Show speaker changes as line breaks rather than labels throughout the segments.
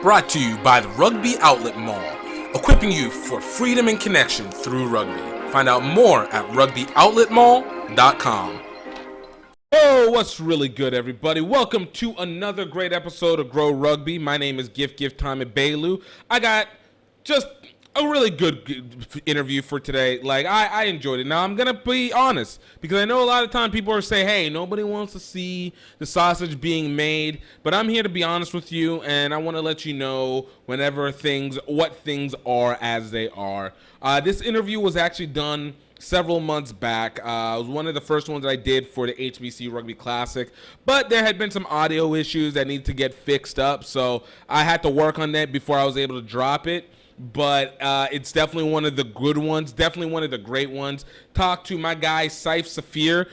Brought to you by the Rugby Outlet Mall, equipping you for freedom and connection through rugby. Find out more at rugbyoutletmall.com. Oh, what's really good, everybody? Welcome to another great episode of Greaux Rugby. My name is GiftTime at Bailu. I got just a really good interview for today. I enjoyed it. Now, I'm going to be honest, because I know a lot of time people are saying, hey, nobody wants to see the sausage being made, but I'm here to be honest with you, and I want to let you know what things are as they are. This interview was actually done several months back. It was one of the first ones that I did for the HBCU Rugby Classic, but there had been some audio issues that needed to get fixed up, so I had to work on that before I was able to drop it. But it's definitely one of the good ones, definitely one of the great ones. Talk to my guy Saafir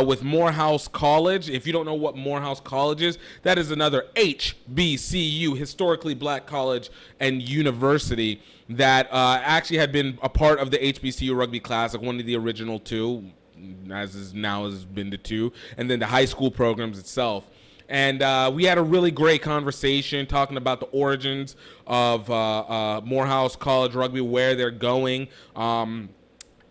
with Morehouse College. If you don't know what Morehouse College is, that is another HBCU, historically black college and university, that actually had been a part of the HBCU Rugby Classic, one of the original two, as has been the two, and then the high school programs itself. And we had a really great conversation talking about the origins of Morehouse College Rugby, where they're going,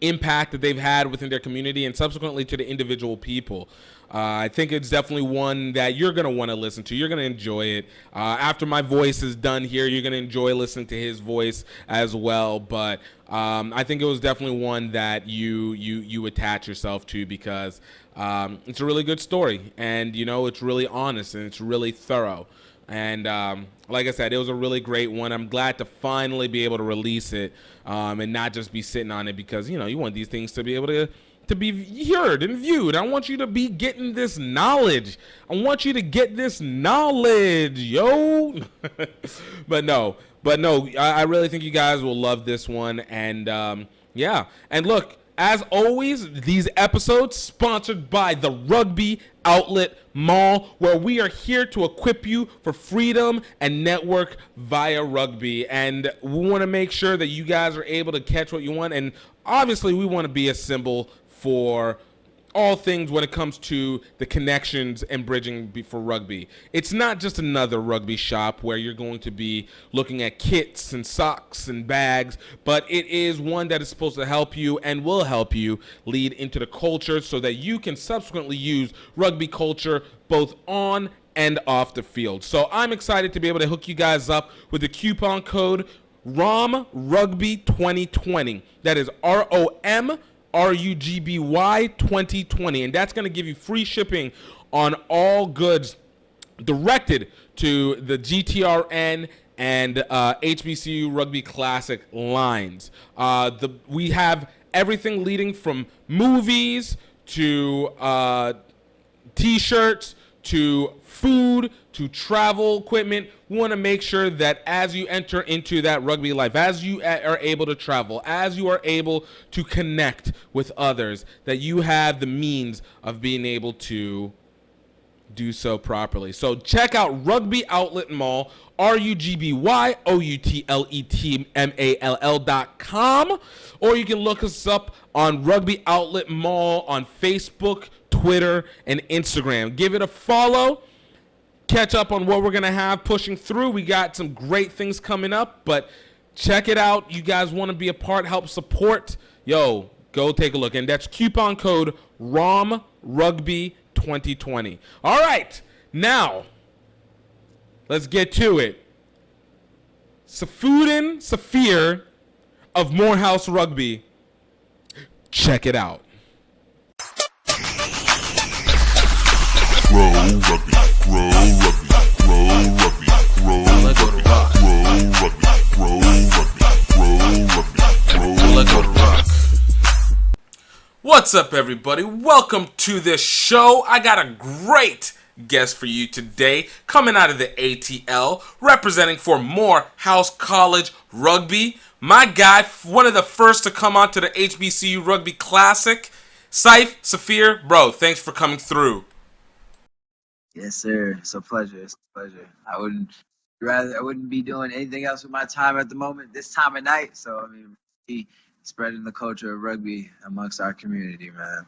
impact that they've had within their community, and subsequently to the individual people. I think it's definitely one that you're going to want to listen to. You're going to enjoy it. After my voice is done here, you're going to enjoy listening to his voice as well. But I think it was definitely one that you attach yourself to, because it's a really good story. And, it's really honest and it's really thorough. And like I said, it was a really great one. I'm glad to finally be able to release it and not just be sitting on it, because, you want these things to be able to be heard and viewed. I want you to be getting this knowledge. I want you to get this knowledge, yo. But no, I really think you guys will love this one. And yeah. And look, as always, these episodes sponsored by the Rugby Outlet Mall, where we are here to equip you for freedom and network via rugby. And we want to make sure that you guys are able to catch what you want. And obviously, we want to be a symbol for all things when it comes to the connections and bridging for rugby. It's not just another rugby shop where you're going to be looking at kits and socks and bags, but it is one that is supposed to help you and will help you lead into the culture, so that you can subsequently use rugby culture both on and off the field. So I'm excited to be able to hook you guys up with the coupon code ROMRugby2020. That is ROMRUGBY 2020, and that's going to give you free shipping on all goods directed to the GTRN and HBCU Rugby Classic lines. We have everything leading from movies to t-shirts to food to travel equipment. We want to make sure that as you enter into that rugby life, as you are able to travel, as you are able to connect with others, that you have the means of being able to do so properly. So check out Rugby Outlet Mall, RUGBYOUTLETMALL.com, or you can look us up on Rugby Outlet Mall on Facebook, Twitter, and Instagram. Give it a follow. Catch up on what we're going to have pushing through. We got some great things coming up, but check it out. You guys want to be a part, help support, go take a look. And that's coupon code ROMRugby2020. All right, now let's get to it. Saafir of Morehouse Rugby. Check it out.
Grow Rugby, Grow Rugby, Grow Rugby, Grow Rugby, Grow Rugby, Grow Rugby, Grow Rugby, Grow Rugby.
What's up, everybody? Welcome to this show. I got a great guest for you today, coming out of the ATL, representing for Morehouse College Rugby. My guy, one of the first to come onto the HBCU Rugby Classic, Saafir. Bro, thanks for coming through.
Yes, sir. It's a pleasure. It's a pleasure. I wouldn't be doing anything else with my time at the moment, this time of night. So, be spreading the culture of rugby amongst our community, man.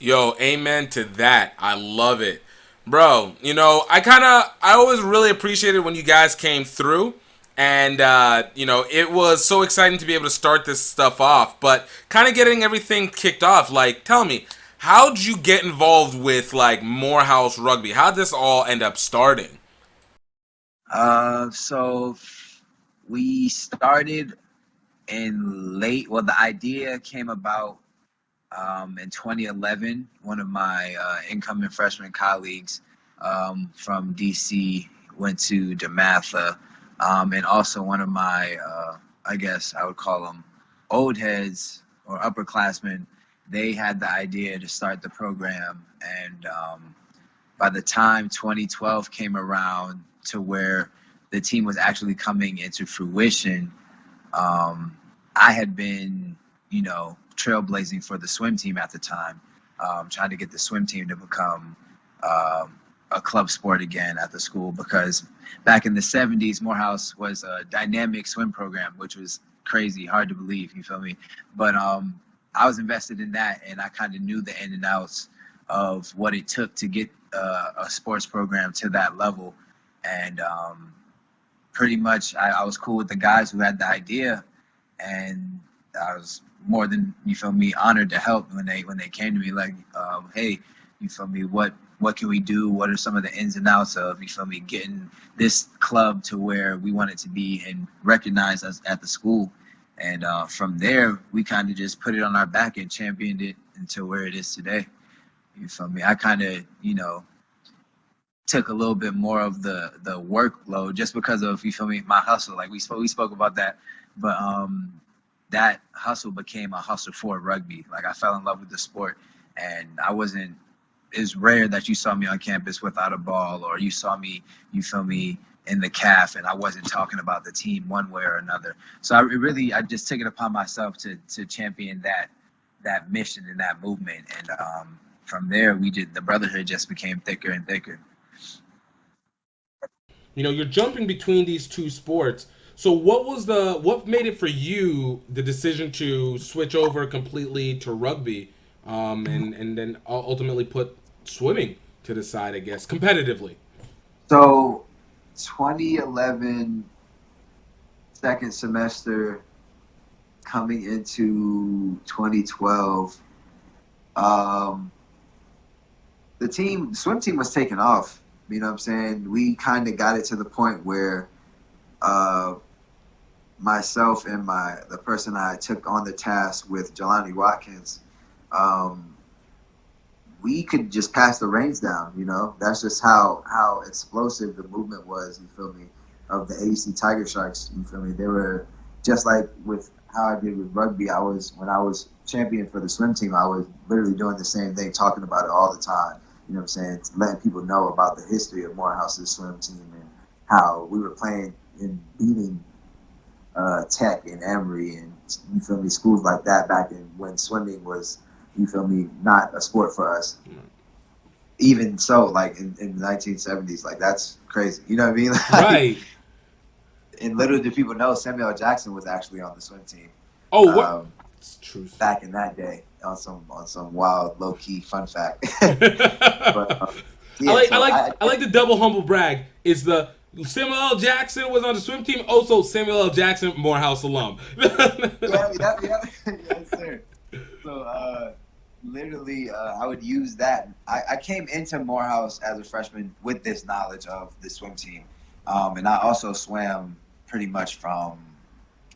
Yo, amen to that. I love it. Bro, I always really appreciated when you guys came through. And, it was so exciting to be able to start this stuff off. But kind of getting everything kicked off, like, tell me, how'd you get involved with, like, Morehouse Rugby? How'd this all end up starting?
So we started in late. Well, the idea came about in 2011. One of my incoming freshman colleagues from DC went to DeMatha, and also one of my, I guess I would call them old heads or upperclassmen. They had the idea to start the program, and by the time 2012 came around to where the team was actually coming into fruition, I had been, trailblazing for the swim team at the time, trying to get the swim team to become a club sport again at the school, because back in the 70s, Morehouse was a dynamic swim program, which was crazy, hard to believe, you feel me? But I was invested in that, and I kind of knew the in and outs of what it took to get a sports program to that level. And pretty much I was cool with the guys who had the idea, and I was more than, you feel me, honored to help when they came to me like, hey, you feel me, what can we do? What are some of the ins and outs of, you feel me, getting this club to where we want it to be and recognize us at the school. And from there, we kind of just put it on our back and championed it until where it is today. You feel me? I kind of, took a little bit more of the workload just because of, you feel me, my hustle. Like we spoke about that, but that hustle became a hustle for rugby. Like I fell in love with the sport, and I wasn't. It's rare that you saw me on campus without a ball, or you saw me, you feel me, in the calf, and I wasn't talking about the team one way or another. So I just took it upon myself to champion that mission and that movement, and from there the brotherhood just became thicker and thicker.
You're jumping between these two sports. So what made it for you the decision to switch over completely to rugby, and then ultimately put swimming to the side, I guess, competitively?
So 2011, second semester, coming into 2012, um, the swim team was taking off. You know what I'm saying? We kind of got it to the point where uh, myself and the person I took on the task with, Jelani Watkins, um, we could just pass the reins down. That's just how explosive the movement was. You feel me? Of the AEC Tiger Sharks. You feel me? They were just like with how I did with rugby. When I was champion for the swim team, I was literally doing the same thing, talking about it all the time. You know what I'm saying? Letting people know about the history of Morehouse's swim team and how we were playing and beating Tech and Emory and, you feel me, schools like that back in when swimming was, you feel me, not a sport for us. Even so, like in the 1970s, like that's crazy. You know what I mean? Like,
Right.
and little do people know, Samuel Jackson was actually on the swim team.
Oh, what? It's truth.
Back in that day, on some wild low key fun fact. But yeah,
I like the double humble brag. It's the Samuel L. Jackson was on the swim team. Also, Samuel L. Jackson, Morehouse alum.
yeah, yes, sir. So literally, I would use that. I came into Morehouse as a freshman with this knowledge of the swim team, and I also swam pretty much from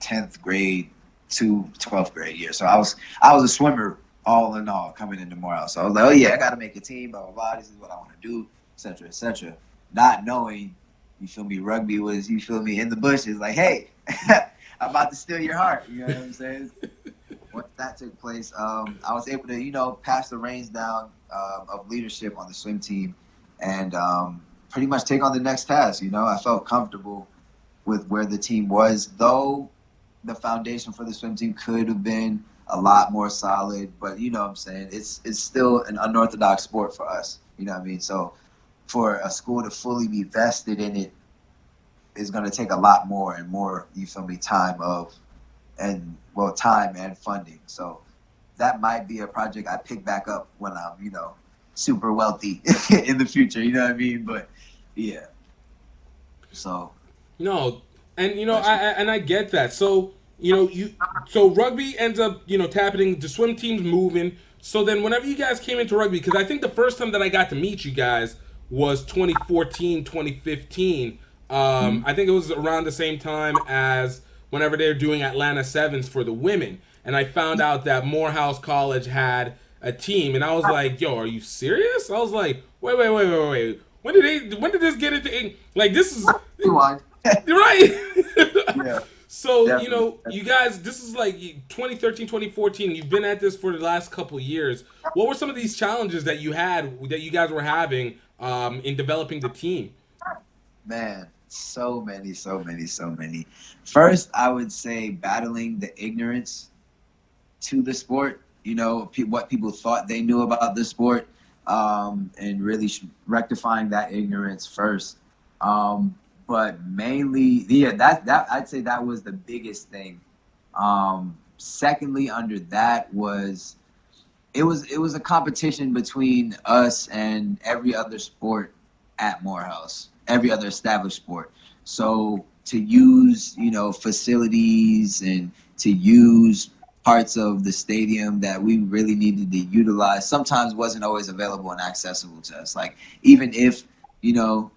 10th grade to 12th grade year. So I was a swimmer all in all coming into Morehouse. So I was like, oh yeah, I got to make a team, blah, blah, blah. This is what I want to do, etc., etc. Not knowing, you feel me, rugby was, you feel me, in the bushes. Like, hey, I'm about to steal your heart. You know what I'm saying? Once that took place, I was able to, pass the reins down of leadership on the swim team and pretty much take on the next task. I felt comfortable with where the team was, though the foundation for the swim team could have been a lot more solid, but you know what I'm saying, it's still an unorthodox sport for us. You know what I mean? So for a school to fully be vested in it is going to take a lot more and more, you feel me, time and funding. So that might be a project I pick back up when I'm, super wealthy in the future. You know what I mean? But yeah, so
No, and
that's
I get that. So so rugby ends up happening. The swim team's moving. So then whenever you guys came into rugby, because I think the first time that I got to meet you guys was 2014, 2015.
Mhm.
I think it was around the same time as whenever they were doing Atlanta Sevens for the women, and I found out that Morehouse College had a team, and I was like, "Yo, are you serious?" I was like, "Wait. When did this get into like this is
Rewind.
right?"
Yeah,
So,
definitely.
you guys, this is like 2013, 2014. You've been at this for the last couple of years. What were some of these challenges that that you guys were having in developing the team?
Man, so many, so many, so many. First, I would say battling the ignorance to the sport. What people thought they knew about the sport, and really rectifying that ignorance first. But mainly, yeah, that I'd say that was the biggest thing. Secondly, under that was it was a competition between us and every other sport at Morehouse, every other established sport. So to use, facilities and to use parts of the stadium that we really needed to utilize sometimes wasn't always available and accessible to us. Like even if, you know,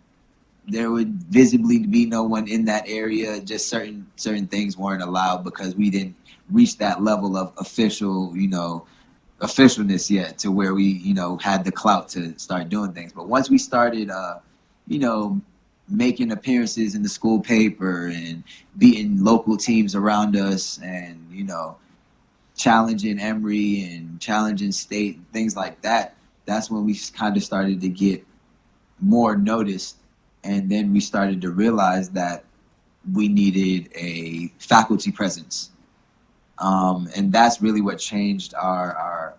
there would visibly be no one in that area, just certain things weren't allowed because we didn't reach that level of officialness yet to where we had the clout to start doing things. But once we started you know making appearances in the school paper and beating local teams around us and challenging Emory and challenging state, things like that, that's when we kind of started to get more noticed. And then we started to realize that we needed a faculty presence, and that's really what changed our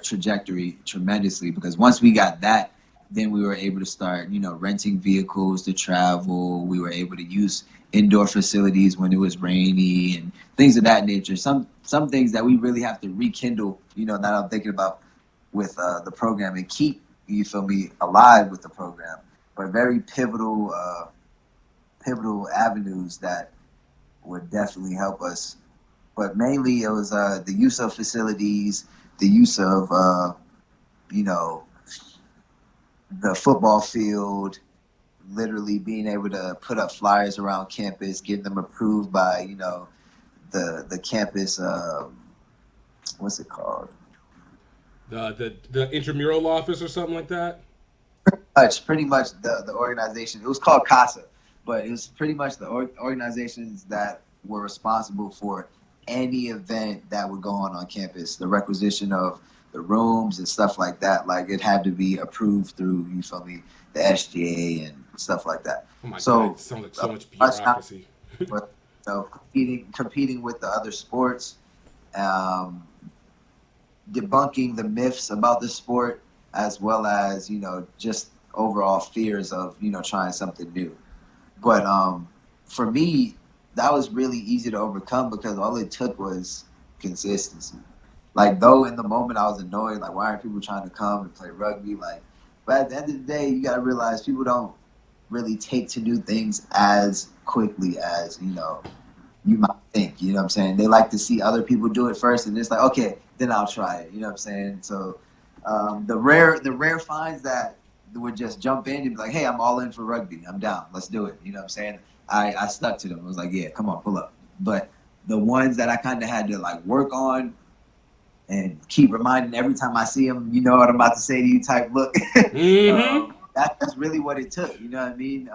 trajectory tremendously. Because once we got that, then we were able to start, renting vehicles to travel. We were able to use indoor facilities when it was rainy and things of that nature. Some things that we really have to rekindle. That I'm thinking about with the program and keep alive with the program. But very pivotal avenues that would definitely help us, but mainly it was the use of facilities, the use of you know the football field, literally being able to put up flyers around campus, get them approved by the campus. What's it called?
The intramural office or something like that.
Pretty much the organization. It was called CASA, but it was pretty much the organizations that were responsible for any event that would go on campus. The requisition of the rooms and stuff like that. Like it had to be approved through the SGA and stuff like that.
Oh my god, it
So
sounds like so much
us not,
bureaucracy.
but competing with the other sports. Um, Debunking the myths about the sport, as well as just overall fears of trying something new. But for me, that was really easy to overcome because all it took was consistency. Like though in the moment I was annoyed, like why are people trying to come and play rugby? Like, but at the end of the day, you got to realize people don't really take to new things as quickly as you might think. You know what I'm saying? They like to see other people do it first, and it's like, okay, then I'll try it. You know what I'm saying? So the rare finds that would just jump in and be like, hey, I'm all in for rugby. I'm down. Let's do it. You know what I'm saying? I stuck to them. I was like, yeah, come on, pull up. But the ones that I kind of had to like work on and keep reminding every time I see them, you know what I'm about to say to you type look.
Mm-hmm.
That's really what it took. You know what I mean?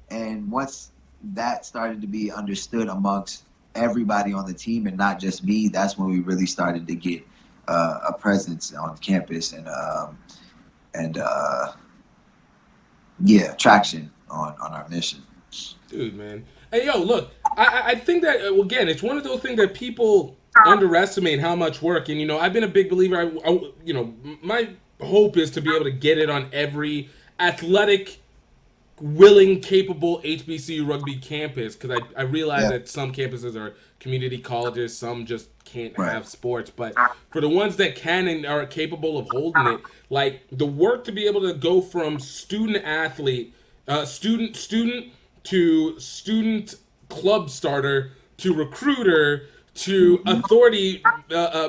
And once that started to be understood amongst everybody on the team and not just me, that's when we really started to get a presence on campus and yeah, traction on our mission.
Dude, man. Hey, yo, look. I think that again, it's one of those things that people underestimate how much work. And I've been a big believer. My hope is to be able to get it on every athletic willing, capable HBCU rugby campus, because I realize
Yeah.
that some campuses are community colleges, some just can't
Right.
have sports. But for the ones that can and are capable of holding it, like the work to be able to go from student athlete, student to student club starter to recruiter to
Mm-hmm.
authority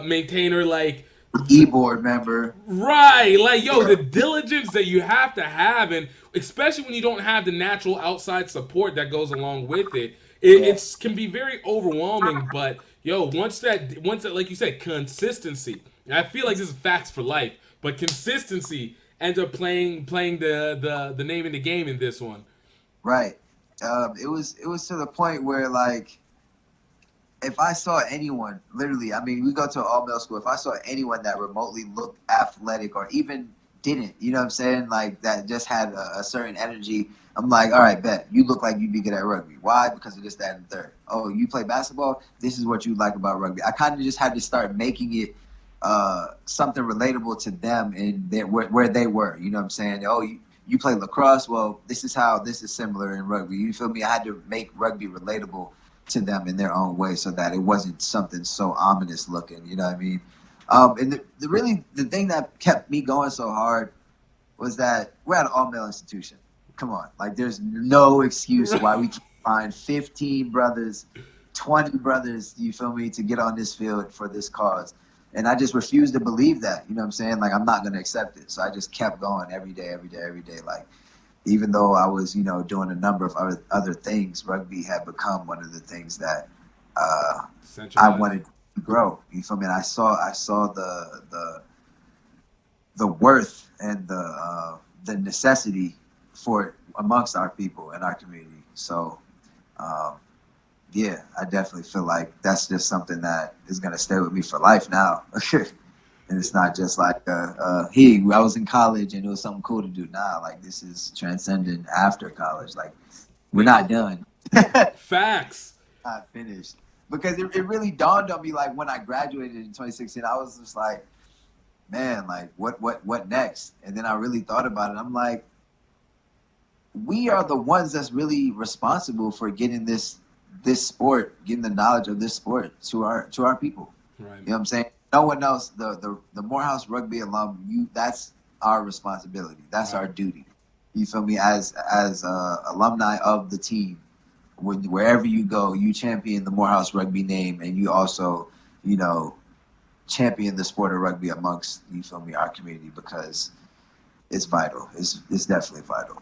maintainer, like
E-board member.
right, like yo, the diligence that you have to have, and especially when you don't have the natural outside support that goes along with it,
Yeah.
it's can be very overwhelming. But yo, once that, like you said, consistency. And I feel like this is facts for life, but consistency ends up playing the name in the game in this one.
Right. It was to the point where like if I saw anyone, literally, I mean, we go to an all male school. If I saw anyone that remotely looked athletic or even didn't, you know what I'm saying, like that just had a certain energy, I'm like, all right, bet you look like you'd be good at rugby. Why? Because of this, that, and the third. Oh, you play basketball. This is what you like about rugby. I kind of just had to start making it something relatable to them and where they were. You know what I'm saying? Oh, you play lacrosse. Well, this is how this is similar in rugby. You feel me? I had to make rugby relatable to them in their own way so that it wasn't something so ominous looking, you know what I mean? And the thing that kept me going so hard was that we're at an all-male institution. Come on. Like, there's no excuse why we can't find 15 brothers, 20 brothers, you feel me, to get on this field for this cause. And I just refused to believe that, you know what I'm saying? Like, I'm not going to accept it. So I just kept going every day, every day, every day. Like, even though I was, doing a number of other things, rugby had become one of the things that I wanted to grow. You feel me? And I saw the worth and the necessity for it amongst our people and our community. So, yeah, I definitely feel like that's just something that is gonna stay with me for life now. And it's not just like hey, I was in college and it was something cool to do. Nah, like this is transcendent after college. Like we're not done.
Facts.
Not finished. Because it really dawned on me like when I graduated in 2016, I was just like, man, like what next? And then I really thought about it. I'm like, we are the ones that's really responsible for getting this sport, getting the knowledge of this sport to our people.
Right.
You know what I'm saying? No one else. The Morehouse Rugby alum, that's our responsibility. That's our duty. You feel me? As alumni of the team, wherever you go, you champion the Morehouse Rugby name, and you also, champion the sport of rugby amongst, you feel me, our community, because it's vital. It's definitely vital.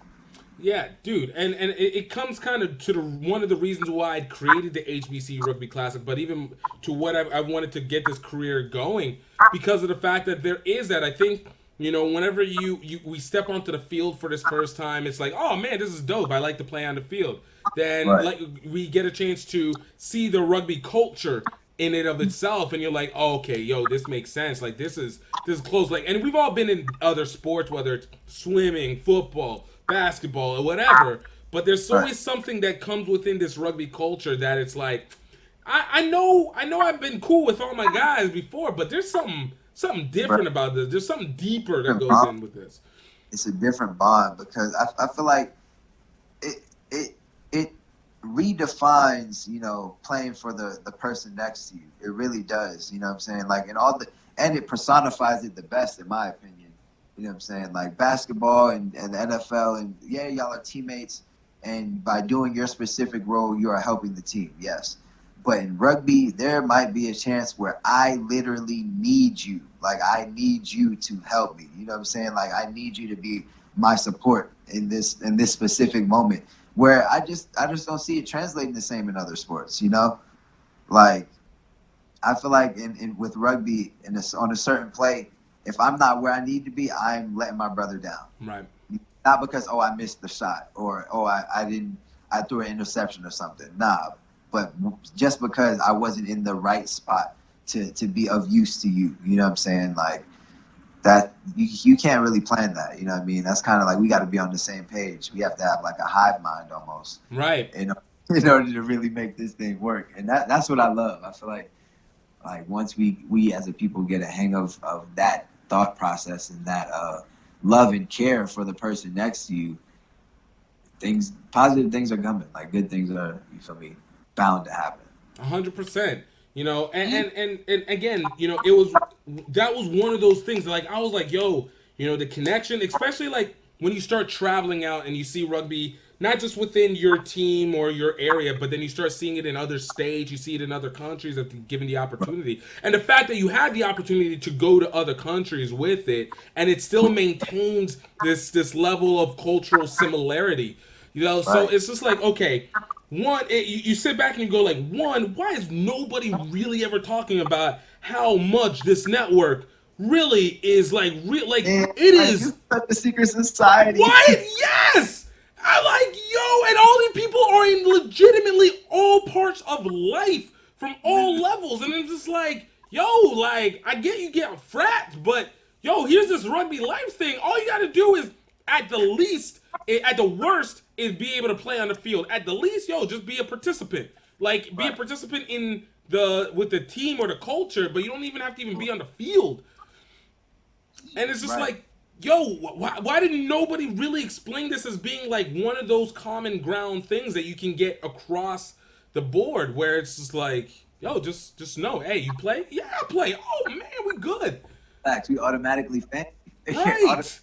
Yeah, dude, and it comes kind of to one of the reasons why I created the HBCU Rugby Classic, but even to what I wanted to get this career going, because of the fact that there is that. I think whenever we step onto the field for this first time, it's like, oh man, this is dope. I like to play on the field. Then
Right.
like we get a chance to see the rugby culture in it of itself, and you're like, oh, okay, yo, this makes sense. Like this is close. Like, and we've all been in other sports, whether it's swimming, football, basketball, or whatever. But there's
Right.
always something that comes within this rugby culture that it's like, I know I've been cool with all my guys before, but there's something
Right.
different about this. There's something deeper that goes in with this.
It's a different bond because I feel like it it it redefines, playing for the person next to you. It really does, you know what I'm saying? Like and it personifies it the best in my opinion. You know what I'm saying? Like basketball and the NFL, and yeah, y'all are teammates, and by doing your specific role, you are helping the team. Yes. But in rugby, there might be a chance where I literally need you. Like I need you to help me. You know what I'm saying? Like I need you to be my support in this specific moment. Where I just don't see it translating the same in other sports. Like I feel like in with rugby, on a certain play, if I'm not where I need to be, I'm letting my brother down.
Right.
Not because I missed the shot or I threw an interception or something. Nah, but just because I wasn't in the right spot to be of use to you. You know what I'm saying? Like that you can't really plan that. You know what I mean? That's kind of like we got to be on the same page. We have to have like a hive mind almost.
Right.
In order to really make this thing work, and that's what I love. I feel like once we as a people get a hang of that thought process and that love and care for the person next to you, positive things are coming. Like good things are, you feel me, bound to happen.
100%. You know, and again, you know, that was one of those things. Like I was like, yo, you know, the connection, especially like when you start traveling out and you see rugby, not just within your team or your area, but then you start seeing it in other states, you see it in other countries if given the opportunity. And the fact that you had the opportunity to go to other countries with it, and it still maintains this level of cultural similarity. You know, so
Right.
it's just like, okay, you sit back and you go like, one, why is nobody really ever talking about how much this network really is like real, like
And
it
like
is
it's such a secret society.
what? Yes! I like, yo, and all these people are in legitimately all parts of life from all levels. And it's just like, yo, like, I get you get frats, but yo, here's this rugby life thing. All you gotta do is, at the least, at the worst, is be able to play on the field. At the least, yo, just be a participant. Like, be a
Right.
participant in with the team or the culture, but you don't even have to even be on the field. And it's just
Right.
like, yo, why didn't nobody really explain this as being like one of those common ground things that you can get across the board, where it's just like, yo, just know, hey, you play? Yeah, I play. Oh man, we good.
Facts. We automatically fancy.
Right.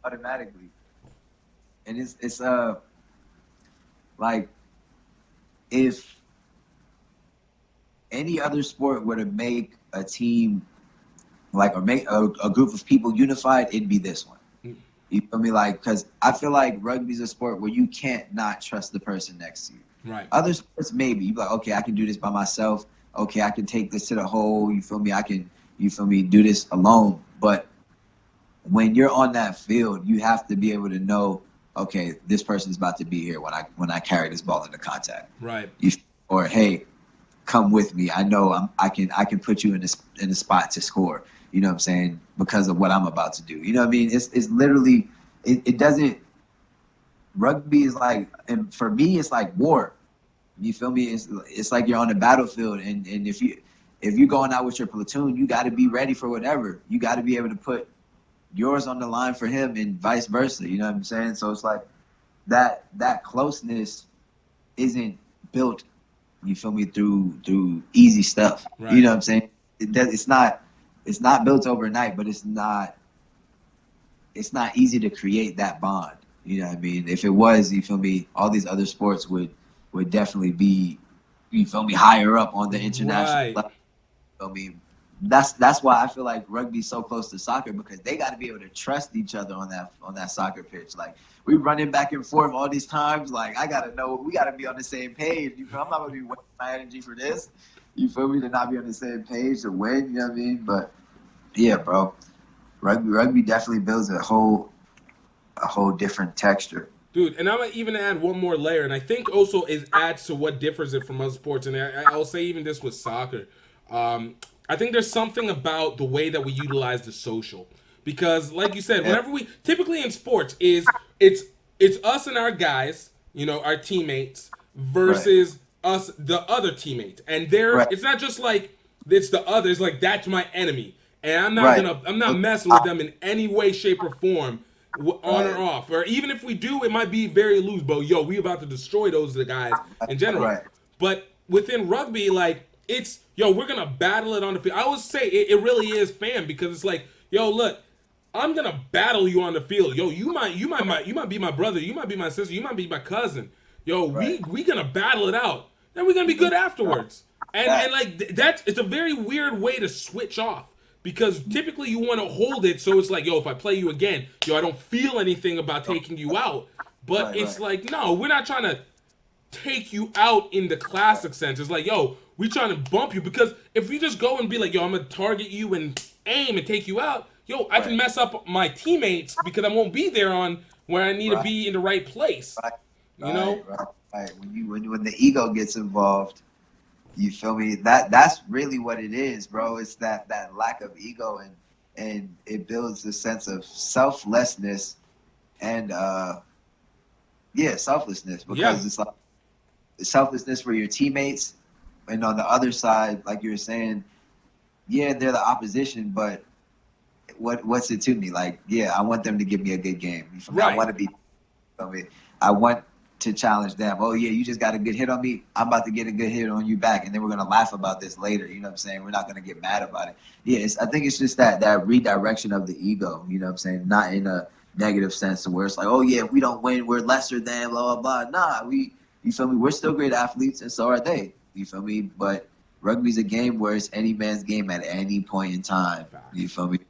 Automatically. And it's like if any other sport were to make a team like or make a group of people unified, it'd be this one. You feel me? Like, because I feel like rugby's a sport where you can't not trust the person next to you.
Right.
Other sports, maybe you be like, okay, I can do this by myself. Okay, I can take this to the hole. You feel me? I can, you feel me, do this alone. But when you're on that field, you have to be able to know, okay, this person's about to be here when I carry this ball into contact.
Right.
Or hey, come with me. I know I can put you in the spot to score. You know what I'm saying? Because of what I'm about to do. You know what I mean? It's literally it doesn't. Rugby is like, and for me, it's like war. You feel me? It's like you're on the battlefield, and if you're going out with your platoon, you got to be ready for whatever. You got to be able to put yours on the line for him, and vice versa. You know what I'm saying? So it's like that closeness isn't built. You feel me? Through easy stuff.
Right.
You know what I'm saying? It's not built overnight, but it's not easy to create that bond. You know what I mean? If it was, you feel me, all these other sports would definitely be, you feel me, higher up on the international
Right.
level. I mean, that's why I feel like rugby's so close to soccer, because they got to be able to trust each other on that soccer pitch. Like, we running back and forth all these times. Like, I gotta know, we gotta be on the same page. You feel? I'm not gonna be wasting my energy for this. You feel me? To not be on the same page to win. You know what I mean? But yeah, bro, rugby definitely builds a whole different texture.
Dude, and I'm gonna even add one more layer, and I think also it adds to what differs it from other sports. And I'll say even this with soccer. Um, I think there's something about the way that we utilize the social, because, like you said,
Yeah.
whenever we typically in sports is it's us and our guys, you know, our teammates
Right.
versus us, the other teammates, and
Right.
it's not just like it's the others, like that's my enemy, and
Right.
I'm not messing with them in any way, shape, or form, on or
Right.
off, or even if we do, it might be very loose. But yo, we about to destroy those guys in general.
Right.
But within rugby, like it's yo, we're gonna battle it on the field. I would say it really is fan, because it's like, yo, look, I'm gonna battle you on the field. Yo, you might be my brother, you might be my sister, you might be my cousin. Yo,
Right.
we gonna battle it out. Then we're gonna be good afterwards. And
Facts.
like that's it's a very weird way to switch off, because typically you want to hold it so it's like, yo, if I play you again, yo, I don't feel anything about taking you out. But
Right.
it's
Right.
like, no, we're not trying to take you out in the classic sense. It's like, yo, we trying to bump you, because if you just go and be like, yo, I'm gonna target you and aim and take you out, yo, I can
Right.
mess up my teammates because I won't be there on where I need to
Right.
be in the right place.
Right.
You
Right.
know?
Right. Right. When the ego gets involved, you feel me? That's really what it is, bro. It's that lack of ego, and it builds a sense of selflessness and yeah, selflessness,
Yeah.
because it's like selflessness for your teammates, and on the other side, like you were saying, yeah, they're the opposition, but what's it to me? Like, yeah, I want them to give me a good game. You feel me? I
Right.
want to be. I mean, I want to challenge them. Oh yeah, you just got a good hit on me. I'm about to get a good hit on you back, and then we're gonna laugh about this later. You know what I'm saying? We're not gonna get mad about it. Yeah, I think it's just that redirection of the ego. You know what I'm saying? Not in a negative sense, where it's like, oh yeah, if we don't win, we're lesser than blah blah blah. Nah, you feel me? We're still great athletes, and so are they. You feel me? But rugby's a game where it's any man's game at any point in time. You feel me?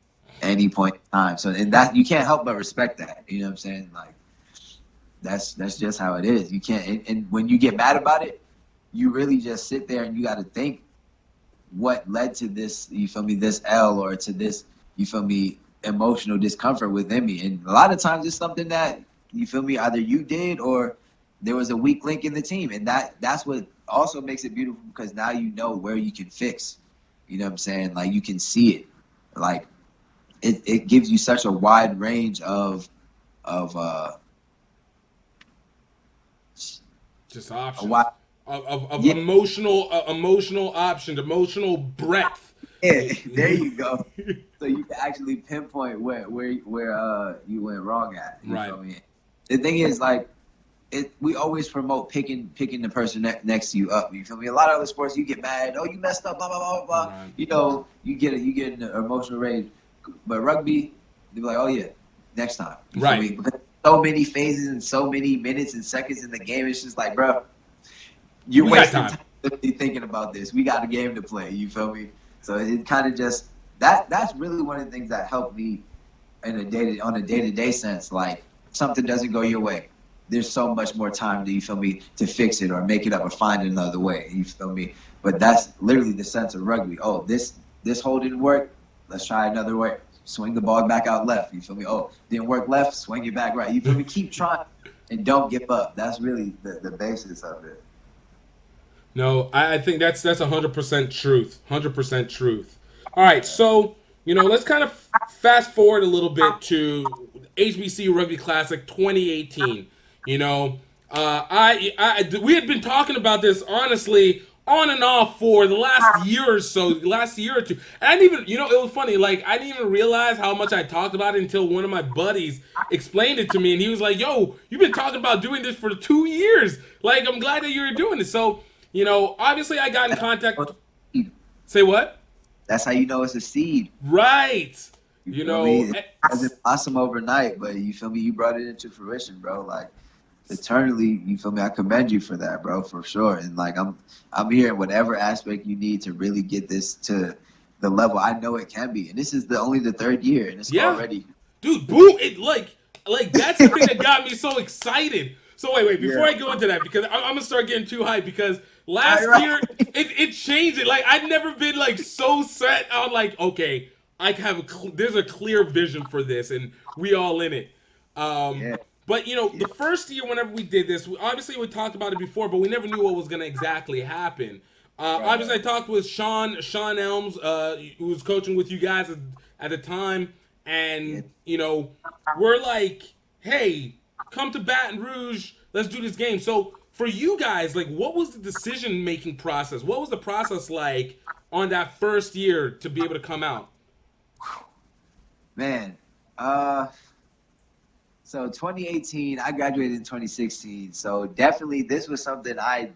Any point in time. So and that you can't help but respect that. You know what I'm saying? Like. That's just how it is. You can't, and when you get mad about it, you really just sit there and you got to think what led to this. You feel me? This L or to this. You feel me? Emotional discomfort within me, and a lot of times it's something that you feel me. Either you did or there was a weak link in the team, and that's what also makes it beautiful because now you know where you can fix. You know what I'm saying? Like you can see it. Like it gives you such a wide range of
just options
wide,
of
yeah.
emotional options, emotional breadth.
Yeah, there you go. So you can actually pinpoint where you went wrong at. You
Right.
feel me? The thing is, like, we always promote picking the person next to you up. You feel me? A lot of other sports, you get mad. Oh, you messed up. Blah blah blah blah.
Right.
You know, you get an emotional rage. But rugby, they be like, oh yeah, next time. You
Right.
feel me? Because so many phases and so many minutes and seconds in the game. It's just like, bro, you're wasting time thinking about this. We got a game to play. You feel me? So it kind of just that's really one of the things that helped me on a day-to-day sense. Like something doesn't go your way, there's so much more time to, you feel me, to fix it or make it up or find another way. You feel me? But that's literally the sense of rugby. Oh, this hole didn't work. Let's try another way. Swing the ball back out left. You feel me? Oh, didn't work left. Swing it back right. You feel me? Keep trying and don't give up. That's really the basis of it.
No, I think that's 100% truth. 100% truth. All right, so let's kind of fast forward a little bit to HBCU Rugby Classic 2018. We had been talking about this honestly on and off for the last year or so, last year or two. And I didn't even, it was funny. Like I didn't even realize how much I talked about it until one of my buddies explained it to me, and he was like, "Yo, you've been talking about doing this for 2 years. Like I'm glad that you're doing it." So. Obviously I got in contact. Say what?
That's how you know it's a seed.
Right.
You feel me? It wasn't awesome overnight, but you feel me? You brought it into fruition, bro. Like eternally, you feel me? I commend you for that, bro, for sure. And like I'm here in whatever aspect you need to really get this to the level I know it can be. And this is only the third year, and it's already.
Dude, boo! It like that's the thing that got me so excited. So wait, before I go into that, because I'm gonna start getting too hyped because last year it changed it. Like I'd never been like so set on like, okay, I have there's a clear vision for this and we all in it. But the first year whenever we did this, obviously we talked about it before, but we never knew what was gonna exactly happen. Obviously I talked with Sean Elms, who was coaching with you guys at the time, and we're like, hey, come to Baton Rouge, let's do this game. So for you guys, like, what was the decision-making process? What was the process like on that first year to be able to come out?
Man, so 2018, I graduated in 2016. So definitely this was something I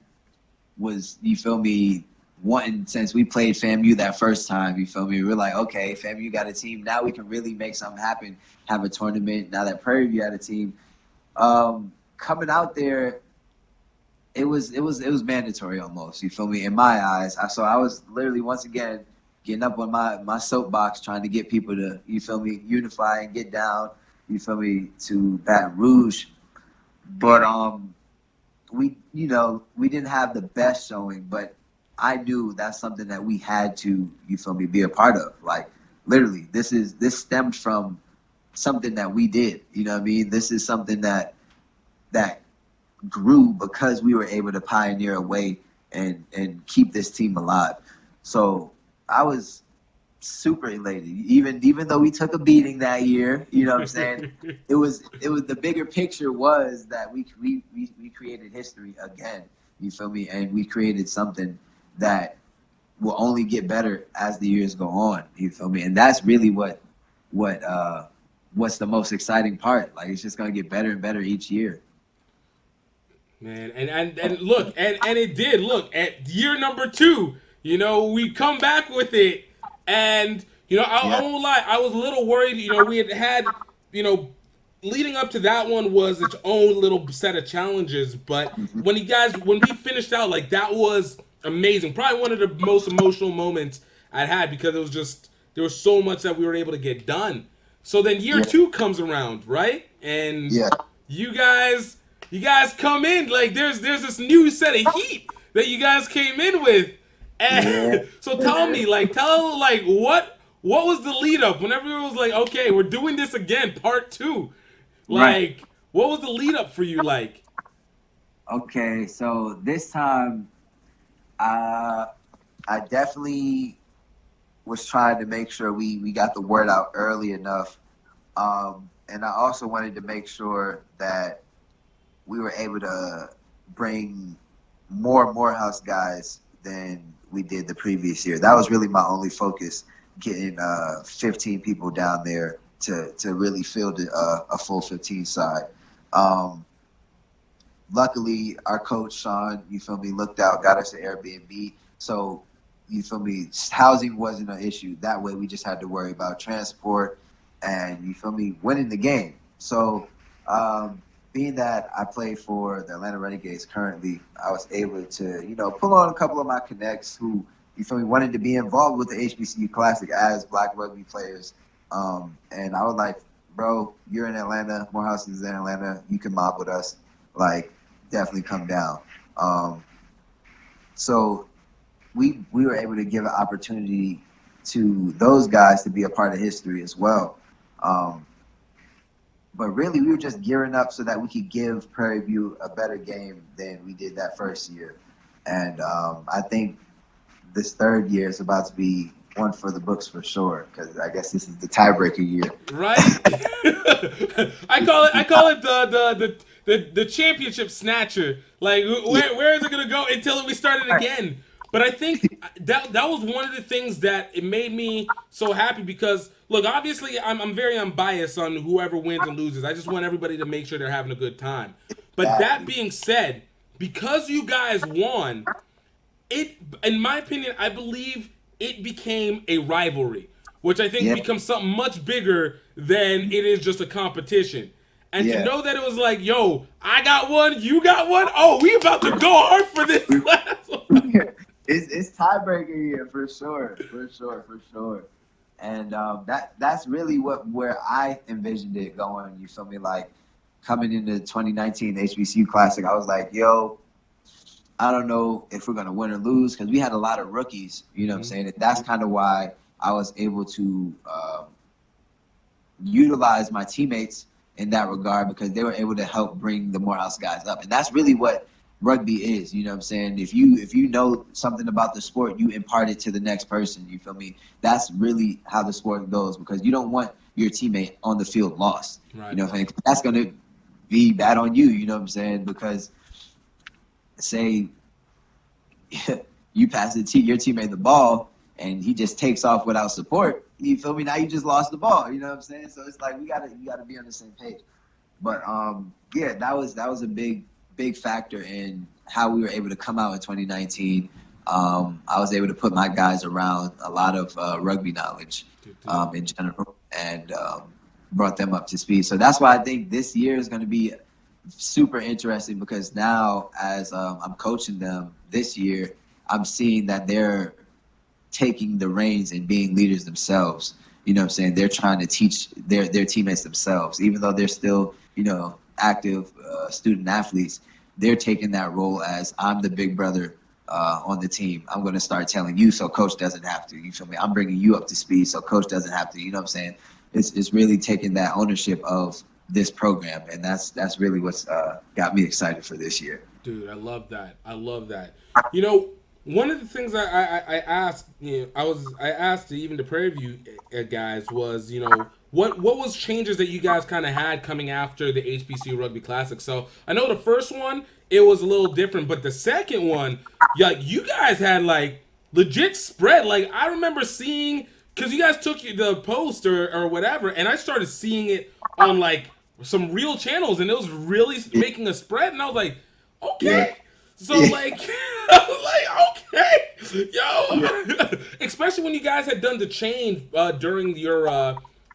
was, you feel me, wanting since we played FAMU that first time. You feel me? We're like, okay, FAMU got a team. Now we can really make something happen, have a tournament. Now that Prairie View had a team. Coming out there, it was mandatory almost. You feel me? In my eyes, so I was literally once again getting up on my soapbox, trying to get people to, you feel me, unify and get down. You feel me, to Baton Rouge, but we didn't have the best showing, but I knew that's something that we had to, you feel me, be a part of. Like literally, this stemmed from something that we did. You know what I mean? This is something that grew because we were able to pioneer a way and keep this team alive. So I was super elated, even though we took a beating that year. You know what I'm saying? it was the bigger picture was that we created history again. You feel me? And we created something that will only get better as the years go on. You feel me? And that's really what's the most exciting part. Like it's just gonna get better and better each year.
Man, and look, and it did. Look, at year number 2, we come back with it, and I
Yeah.
won't lie, I was a little worried. We had, you know, leading up to that one was its own little set of challenges, but
Mhm.
when we finished out, like that was amazing. Probably one of the most emotional moments I had because it was just there was so much that we were able to get done. So then year
Yeah.
2 comes around, right? And
Yeah.
you guys you guys come in like there's this new set of heat that you guys came in with.
Yeah.
And so tell like what was the lead up whenever it was like, okay, we're doing this again, part 2.
Right.
Like, what was the lead up for you like?
Okay. So this time, uh, I definitely was trying to make sure we got the word out early enough. And I also wanted to make sure that we were able to bring more Morehouse guys than we did the previous year. That was really my only focus, getting 15 people down there to really field a full 15 side. Um, Luckily, our coach Sean, you feel me, looked out, got us an Airbnb. So you feel me, housing wasn't an issue. That way, we just had to worry about transport and you feel me, winning the game. So being that I play for the Atlanta Renegades currently, I was able to pull on a couple of my connects who you feel me wanted to be involved with the HBCU Classic as Black rugby players. And I was like, bro, you're in Atlanta, Morehouse is in Atlanta, you can mob with us. Like, definitely come down. Um, so we were able to give an opportunity to those guys to be a part of history as well. Um, but really, we were just gearing up so that we could give Prairie View a better game than we did that first year. And I think this third year is about to be one for the books for sure, because I guess this is the tiebreaker year.
Right? I call it the championship snatcher. Like
Yeah,
where is it gonna go until we start it again? But I think that was one of the things that it made me so happy because look, obviously I'm very unbiased on whoever wins and loses. I just want everybody to make sure they're having a good time. But that
exactly.
being said, because you guys won, it in my opinion I believe it became a rivalry, which I think
Yeah,
becomes something much bigger than it is just a competition. And to
yeah.
know that it was like, yo, I got one, you got one. Oh, we about to go hard for this last one.
It's tiebreaker year for sure, for sure, for sure. And that's really where I envisioned it going. You feel me? Like coming into 2019 HBCU Classic, I was like, yo, I don't know if we're gonna win or lose because we had a lot of rookies. You know what I'm
Mhm.
saying? And that's kind of why I was able to utilize my teammates in that regard because they were able to help bring the Morehouse guys up. And that's really what rugby is, you know what I'm saying? If you know something about the sport, you impart it to the next person, you feel me? That's really how the sport goes because you don't want your teammate on the field lost. You
Right.
know what I'm saying? That's going to be bad on you, you know what I'm saying? Because say you pass your teammate the ball and he just takes off without support, you feel me? Now you just lost the ball, you know what I'm saying? So it's like we gotta be on the same page. But yeah, that was a big factor in how we were able to come out in 2019. I was able to put my guys around a lot of rugby knowledge
Good deal.
in general and brought them up to speed. So that's why I think this year is going to be super interesting because now as I'm coaching them this year, I'm seeing that they're taking the reins and being leaders themselves. You know what I'm saying? They're trying to teach their teammates themselves, even though they're still, active student athletes. They're taking that role as I'm the big brother on the team. I'm going to start telling you so coach doesn't have to. You feel me? I'm bringing you up to speed so coach doesn't have to. You know what I'm saying? It's really taking that ownership of this program, and that's really what's got me excited for this year.
Dude, I love that. I love that. You know, one of the things I asked, I asked even the Prairie View guys was, what was changes that you guys kind of had coming after the HBCU Rugby Classic. So I know the first one it was a little different, but the second one, yeah, you guys had like legit spread. Like I remember seeing because you guys took the post or whatever, and I started seeing it on like some real channels, and it was really making a spread, and I was like, Okay.
Yeah.
So
Yeah.
okay,
Yeah.
yo, especially when you guys had done the change during your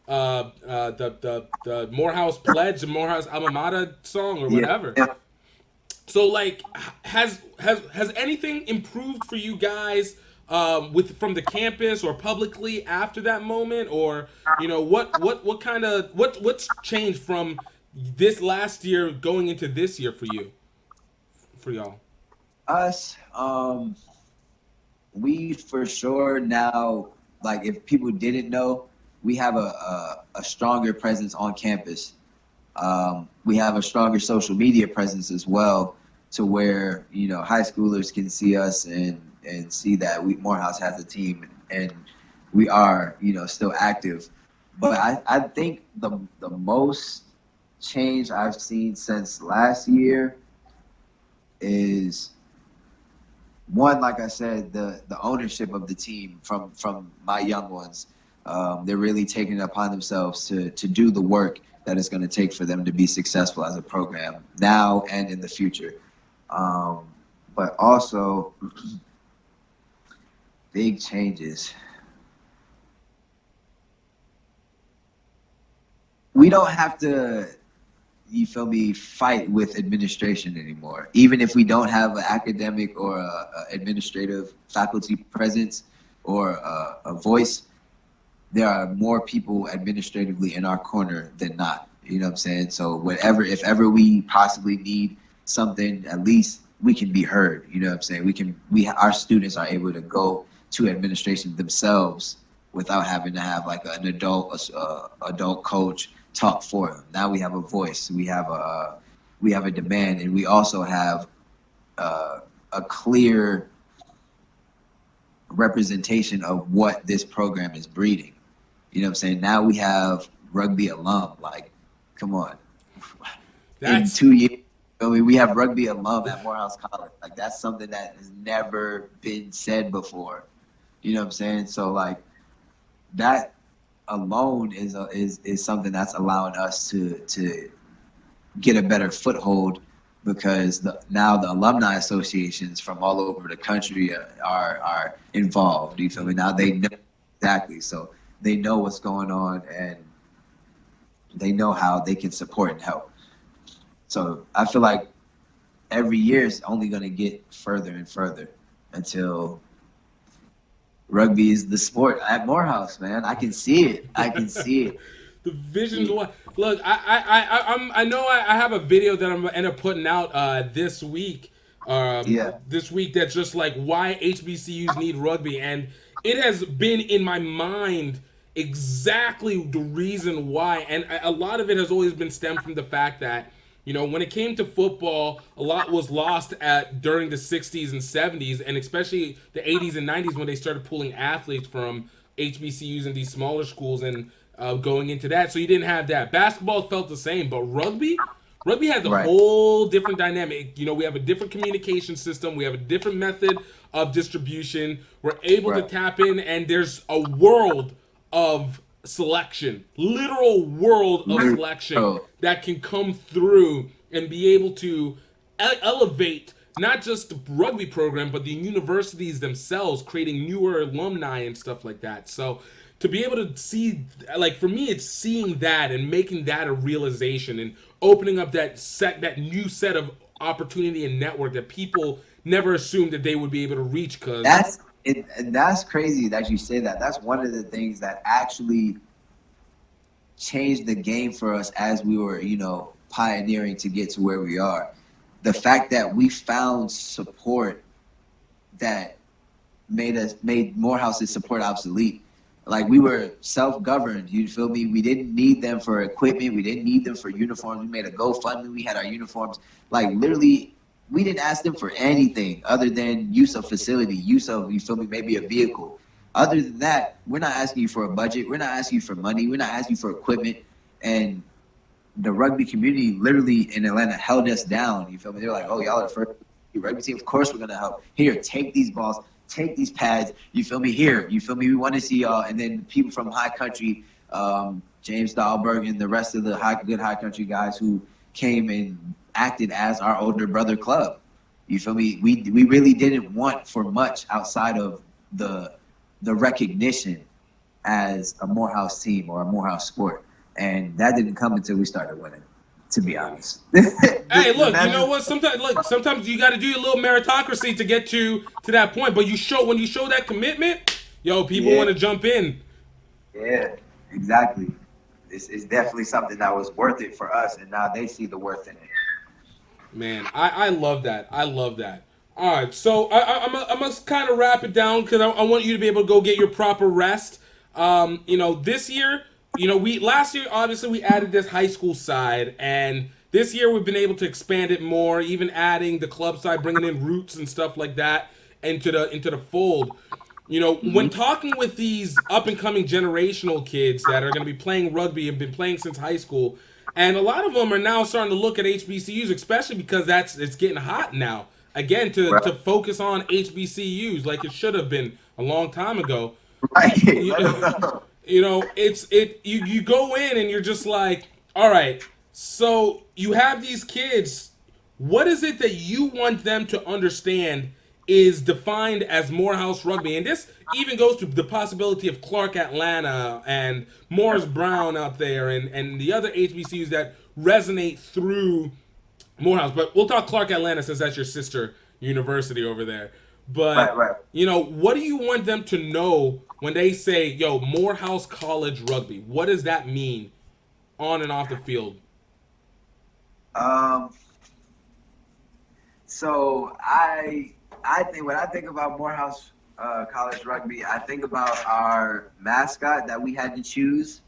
the Morehouse Pledge, the Morehouse Alma Mater song or
Yeah.
whatever.
Yeah.
So like, has anything improved for you guys with from the campus or publicly after that moment, or what kind of what's changed from this last year going into this year for y'all?
Us, we for sure now, like if people didn't know, we have a stronger presence on campus. We have a stronger social media presence as well, to where high schoolers can see us and see that Morehouse has a team, and we are still active. But I think the most change I've seen since last year is one, like I said, the ownership of the team from my young ones. They're really taking it upon themselves to do the work that it's going to take for them to be successful as a program now and in the future. But also, big changes. We don't have to, you feel me, fight with administration anymore. Even if we don't have an academic or a administrative faculty presence or a voice, there are more people administratively in our corner than not. You know what I'm saying? So whatever, if ever we possibly need something, at least we can be heard. You know what I'm saying? Our students are able to go to administration themselves without having to have like an adult coach talk for them. Now we have a voice, we have a demand, and we also have a clear representation of what this program is breeding. You know what I'm saying? Now we have rugby alum. Like, come on. In
That's
2 years, I mean, we have rugby alum at Morehouse College. Like, that's something that has never been said before. You know what I'm saying? So, like, that alone is something that's allowing us to get a better foothold, because now the alumni associations from all over the country are involved. You feel me? Now they know exactly. So they know what's going on, and they know how they can support and help. So I feel like every year is only going to get further and further until rugby is the sport at Morehouse, man. I can see it. I can see it.
the vision's what. Look, I know I have a video that I'm gonna end up putting out this week.
Yeah.
This week that's just like why HBCUs need rugby, and it has been in my mind exactly the reason why, and a lot of it has always been stemmed from the fact that when it came to football, a lot was lost at during the 60s and 70s, and especially the 80s and 90s when they started pulling athletes from HBCUs and these smaller schools and going into that. So you didn't have that. Basketball felt the same, but rugby has a
Right.
whole different dynamic. We have a different communication system. We have a different method of distribution. We're able to
Right.
tap in, and there's a world of selection, literal world of selection
Literal.
that can come through and be able to elevate not just the rugby program, but the universities themselves, creating newer alumni and stuff like that. So to be able to see, like for me, it's seeing that and making that a realization and opening up that new set of opportunity and network that people never assumed that they would be able to reach. Because
That's it. And that's crazy that you say that. That's one of the things that actually changed the game for us as we were, pioneering to get to where we are. The fact that we found support that made Morehouse's support obsolete. Like, we were self-governed. You feel me? We didn't need them for equipment. We didn't need them for uniforms. We made a GoFundMe. We had our uniforms. Like, literally, we didn't ask them for anything other than use of facility, use of, you feel me, maybe a vehicle. Other than that, we're not asking you for a budget. We're not asking you for money. We're not asking you for equipment. And the rugby community literally in Atlanta held us down. You feel me? They're like, oh, y'all are the first rugby team. Of course we're going to help. Here, take these balls. Take these pads. You feel me? Here. You feel me? We want to see y'all. And then people from high country, James Dahlberg and the rest of the good high country guys who came and acted as our older brother club. You feel me? We really didn't want for much outside of the the recognition as a Morehouse team or a Morehouse sport, and that didn't come until we started winning. To be honest,
Hey,
the
look, you know
magic,
what? Sometimes you got to do a little meritocracy to get to that point. But when you show that commitment, yo, people
yeah,
want to jump in.
yeah, exactly. It's definitely something that was worth it for us, and now they see the worth in it.
Man, I love that. I love that. All right, so I must kind of wrap it down because I want you to be able to go get your proper rest. This year, we last year obviously we added this high school side, and this year we've been able to expand it more, even adding the club side, bringing in roots and stuff like that into the fold. When
Mm-hmm.
talking with these up and coming generational kids that are going to be playing rugby and been playing since high school, and a lot of them are now starting to look at HBCUs, especially because it's getting hot now. Again, to
Right,
focus on HBCUs like it should have been a long time ago.
right.
You,
Let them know.
you go in and you're just like, all right, so you have these kids. What is it that you want them to understand is defined as Morehouse Rugby? And this even goes to the possibility of Clark Atlanta and Morris Brown out there and the other HBCUs that resonate through Morehouse. But we'll talk Clark Atlanta since that's your sister university over there.
Right,
But
right.
what do you want them to know when they say, "Yo, Morehouse College Rugby"? What does that mean on and off the field?
Um, so I think when I think about Morehouse College Rugby, I think about our mascot that we had to choose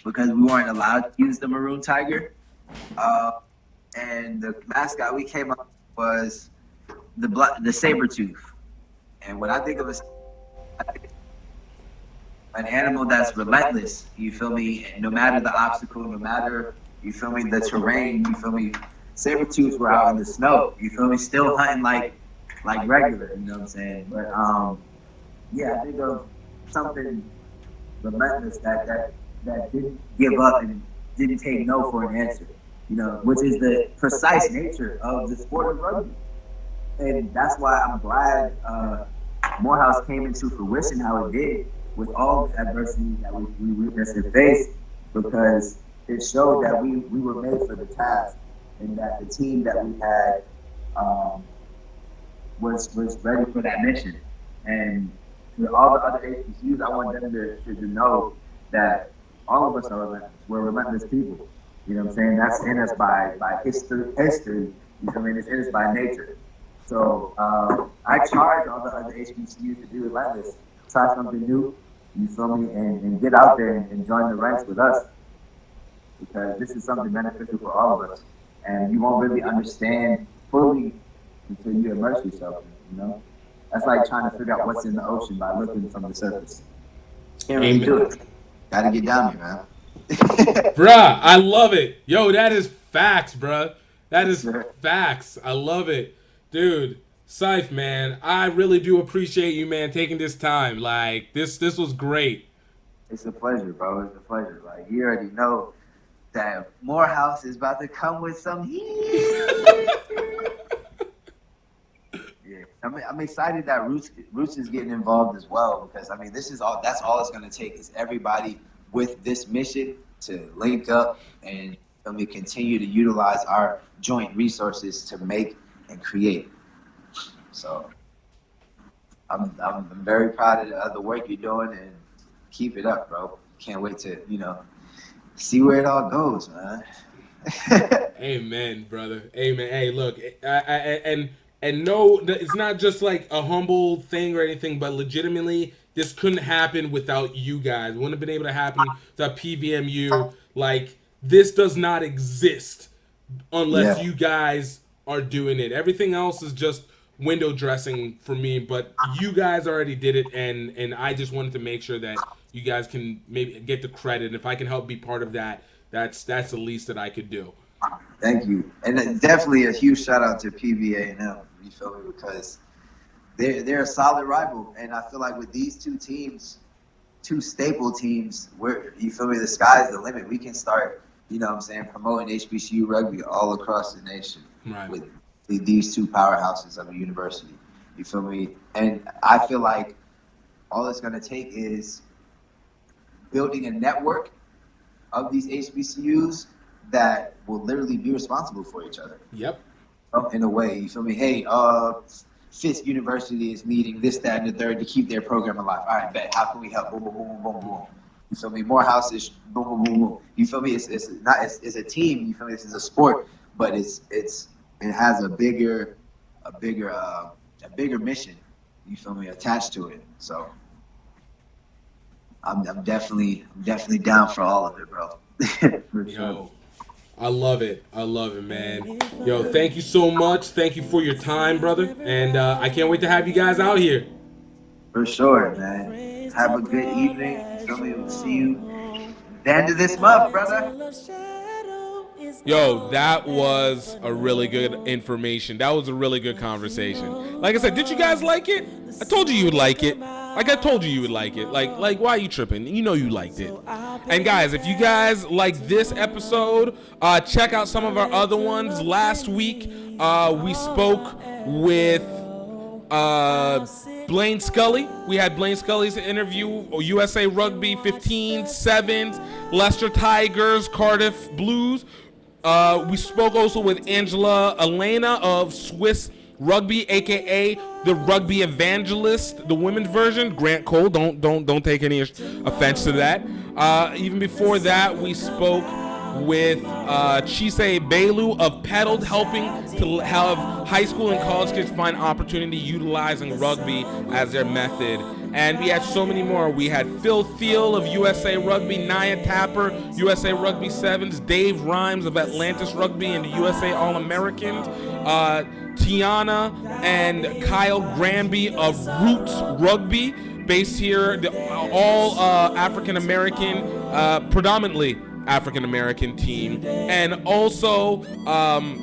because we weren't allowed to use the maroon tiger. Uh, and the mascot we came up with was the saber tooth. And when I think of an animal that's relentless, you feel me? No matter the obstacle, no matter you feel me, the terrain, you feel me. Saber tooths were out in the snow, you feel me, still hunting like regular, you know what I'm saying? But yeah, I think of something relentless that didn't give up and didn't take no for an answer, which is the precise nature of the sport of rugby. And that's why I'm glad Morehouse came into fruition how it did with all the adversity that we witnessed and faced, because it showed that we were made for the task and that the team that we had um, was ready for that mission. And with all the other HBCUs, I want them to know that all of us are relentless. We're relentless people. You know what I'm saying? That's in us by history. You know what I mean? It's in us by nature. So I charge all the other HBCUs to be relentless, try something new, you feel me, and get out there and join the ranks with us, because this is something beneficial for all of us. And you won't really understand fully until you immerse yourself in it, you know? That's like trying to figure out what's in the ocean by looking from the surface. Can't really
Amen.
do it. Gotta get down there, man.
Bruh, I love it. Yo, that is facts, bruh. That
Yes,
is
sir.
facts. I love it. Dude, Seif, man, I really do appreciate you, man, taking this time. Like, this was great.
It's a pleasure, bro. It's a pleasure. Like, you already know that Morehouse is about to come with some heat. Yeah, I'm excited that Roots is getting involved as well, because I mean this is all that's all it's gonna take is everybody with this mission to link up and continue to utilize our joint resources to make and create. So I'm very proud of the work you're doing, and keep it up, bro. Can't wait to see where it all goes, man.
Amen, brother. Amen. Hey, look, and no, it's not just like a humble thing or anything, but legitimately, this couldn't happen without you guys. It wouldn't have been able to happen without PVMU. Like, this does not exist unless
Yeah,
you guys are doing it. Everything else is just window dressing for me, but you guys already did it, and I just wanted to make sure that you guys can maybe get the credit. And if I can help be part of that, that's the least that I could do.
thank you, and definitely a huge shout out to PVA and them. You feel me? Because they're a solid rival, and I feel like with these two teams, two staple teams, where you feel me, the sky's the limit. We can start you know what I'm saying, promoting HBCU rugby all across the nation
Right.
with these two powerhouses of a university. You feel me? And I feel like all it's going to take is building a network of these HBCUs that will literally be responsible for each other.
Yep.
In a way, you feel me? Hey, Fisk University is needing this, that, and the third to keep their program alive. All right, bet. How can we help? Boom, boom, boom, boom, boom. You feel me? Morehouse is boom, boom, boom, boom. You feel me? It's a team. You feel me? This is a sport, but it has a bigger mission. You feel me? Attached to it. So I'm definitely down for all of it, bro. For sure.
Yo, I love it, man. Yo, thank you so much. Thank you for your time, brother. And I can't wait to have you guys out here.
For sure, man. Have a good evening. You feel me? We'll see you the end of this month, brother.
Yo, that was a really good information. That was a really good conversation. Like I said, did you guys like it? I told you would like it. Like I told you would like it. Like why are you tripping? You know you liked it. And guys, if you guys like this episode, check out some of our other ones. Last week, we spoke with Blaine Scully. We had Blaine Scully's interview. USA Rugby 15 Sevens, Leicester Tigers, Cardiff Blues. We spoke also with Angela Elena of Swiss Rugby, aka the Rugby Evangelist, the women's version. Grant Cole, don't take any offense to that. Even before that, we spoke with Chisei Belu of Pedaled, helping to have high school and college kids find opportunity utilizing rugby as their method. And we had so many more. We had Phil Thiel of USA Rugby, Nia Tapper, USA Rugby Sevens, Dave Rhymes of Atlantis Rugby and the USA All-Americans, Tiana and Kyle Granby of Roots Rugby, based here, all African-American, predominantly African-American team, and also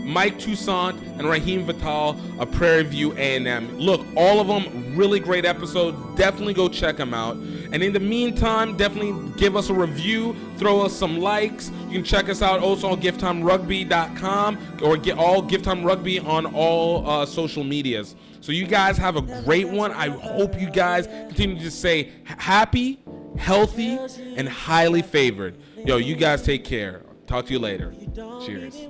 Mike Toussaint and Raheem Vital of Prairie View A&M. Look, all of them really great episodes. Definitely go check them out. And in the meantime, definitely give us a review, throw us some likes. You can check us out also on GiftTimeRugby.com or get all GiftTime Rugby on all social medias. So you guys have a great one. I hope you guys continue to stay happy, healthy, and highly favored. Yo, you guys take care. Talk to you later. Cheers.